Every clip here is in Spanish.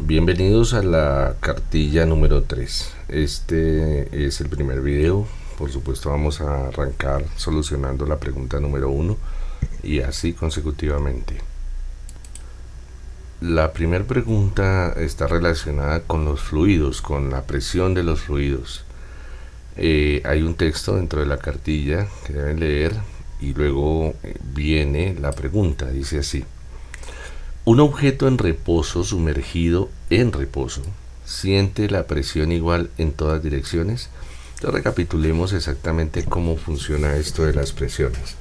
Bienvenidos a la cartilla número 3. Este es el primer video. Por supuesto vamos a arrancar solucionando la pregunta número 1 y así consecutivamente. La primera pregunta está relacionada con los fluidos, con la presión de los fluidos. Hay un texto dentro de la cartilla que deben leer y luego viene la pregunta. Dice así: un objeto en reposo, sumergido en reposo, ¿siente la presión igual en todas direcciones? Entonces recapitulemos exactamente cómo funciona esto de las presiones.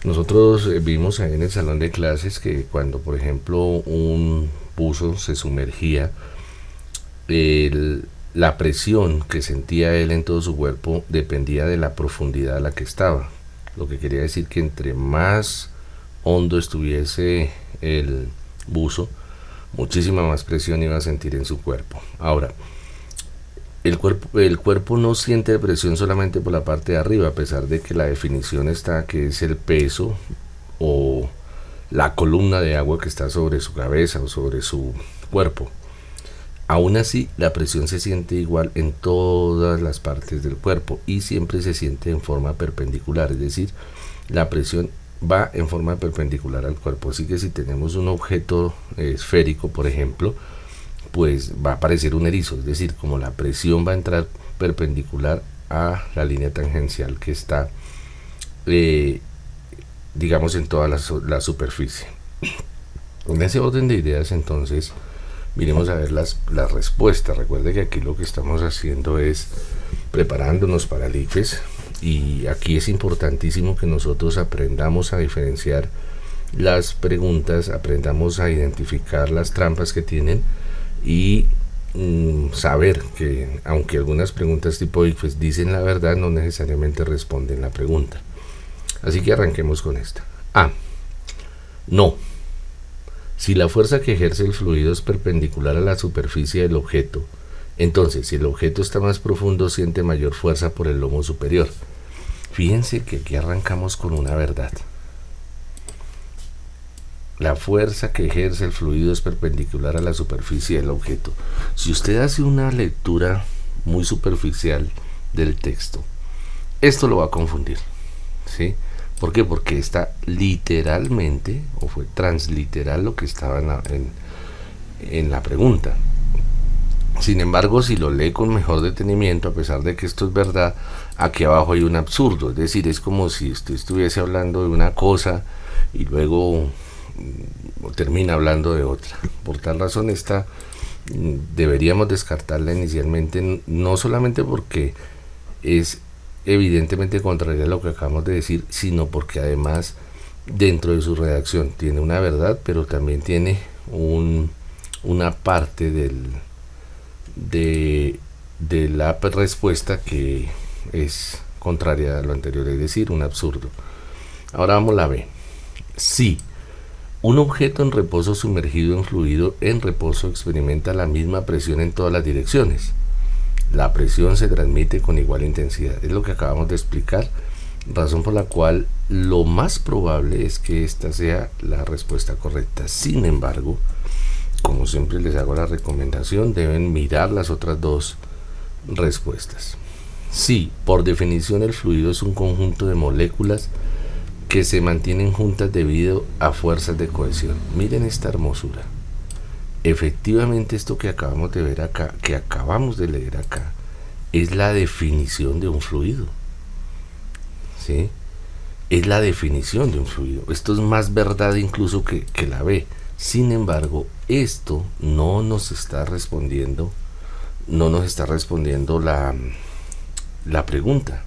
Nosotros vimos ahí en el salón de clases que cuando, por ejemplo, un buzo se sumergía, la presión que sentía él en todo su cuerpo dependía de la profundidad a la que estaba. Lo que quería decir que entre más hondo estuviese el buzo, muchísima más presión iba a sentir en su cuerpo. Ahora, el cuerpo no siente presión solamente por la parte de arriba, a pesar de que la definición está que es el peso o la columna de agua que está sobre su cabeza o sobre su cuerpo. Aún así, la presión se siente igual en todas las partes del cuerpo y siempre se siente en forma perpendicular, es decir, la presión va en forma perpendicular al cuerpo. Así que si tenemos un objeto esférico, por ejemplo, pues va a aparecer un erizo, es decir, como la presión va a entrar perpendicular a la línea tangencial que está, digamos, en toda la superficie. En ese orden de ideas, entonces, miremos a ver las respuestas. Recuerde que aquí lo que estamos haciendo es preparándonos para el ICFES, y aquí es importantísimo que nosotros aprendamos a diferenciar las preguntas, aprendamos a identificar las trampas que tienen y saber que aunque algunas preguntas tipo ICFES dicen la verdad, no necesariamente responden la pregunta. Así que arranquemos con esta. No. Si la fuerza que ejerce el fluido es perpendicular a la superficie del objeto, entonces si el objeto está más profundo siente mayor fuerza por el lomo superior. Fíjense que aquí arrancamos con una verdad. La fuerza que ejerce el fluido es perpendicular a la superficie del objeto. Si usted hace una lectura muy superficial del texto, esto lo va a confundir, ¿sí? ¿Por qué? Porque está literalmente, o fue transliteral lo que estaba en la pregunta. Sin embargo, si lo lee con mejor detenimiento, a pesar de que esto es verdad, aquí abajo hay un absurdo. Es decir, es como si usted estuviese hablando de una cosa y luego termina hablando de otra. Por tal razón, esta deberíamos descartarla inicialmente, no solamente porque es evidentemente contraria a lo que acabamos de decir, sino porque además dentro de su redacción tiene una verdad, pero también tiene una parte de la respuesta que es contraria a lo anterior, es decir, un absurdo. Ahora vamos a la B. Sí, un objeto en reposo sumergido en fluido en reposo experimenta la misma presión en todas las direcciones. La presión se transmite con igual intensidad. Es lo que acabamos de explicar, razón por la cual lo más probable es que esta sea la respuesta correcta. Sin embargo, como siempre les hago la recomendación, deben mirar las otras dos respuestas. Sí, por definición el fluido es un conjunto de moléculas que se mantienen juntas debido a fuerzas de cohesión. Miren esta hermosura. Efectivamente, esto que acabamos de ver acá, que acabamos de leer acá, es la definición de un fluido, ¿sí? Es la definición de un fluido. Esto es más verdad incluso que la B. Sin embargo, esto no nos está respondiendo la pregunta,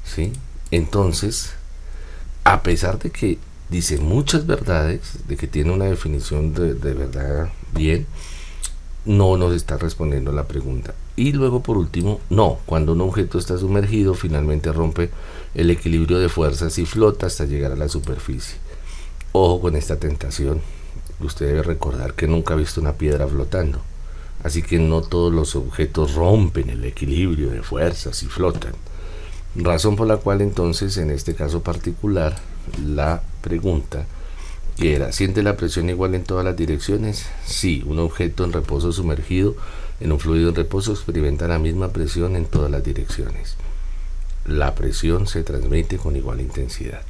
¿sí? Entonces, a pesar de que dice muchas verdades, de que tiene una definición de verdad bien, no nos está respondiendo la pregunta. Y luego, por último, no, cuando un objeto está sumergido, finalmente rompe el equilibrio de fuerzas y flota hasta llegar a la superficie. Ojo con esta tentación. Usted debe recordar que nunca ha visto una piedra flotando, así que no todos los objetos rompen el equilibrio de fuerzas y flotan. Razón por la cual entonces en este caso particular la pregunta que era, ¿siente la presión igual en todas las direcciones? Sí, un objeto en reposo sumergido en un fluido en reposo experimenta la misma presión en todas las direcciones. La presión se transmite con igual intensidad.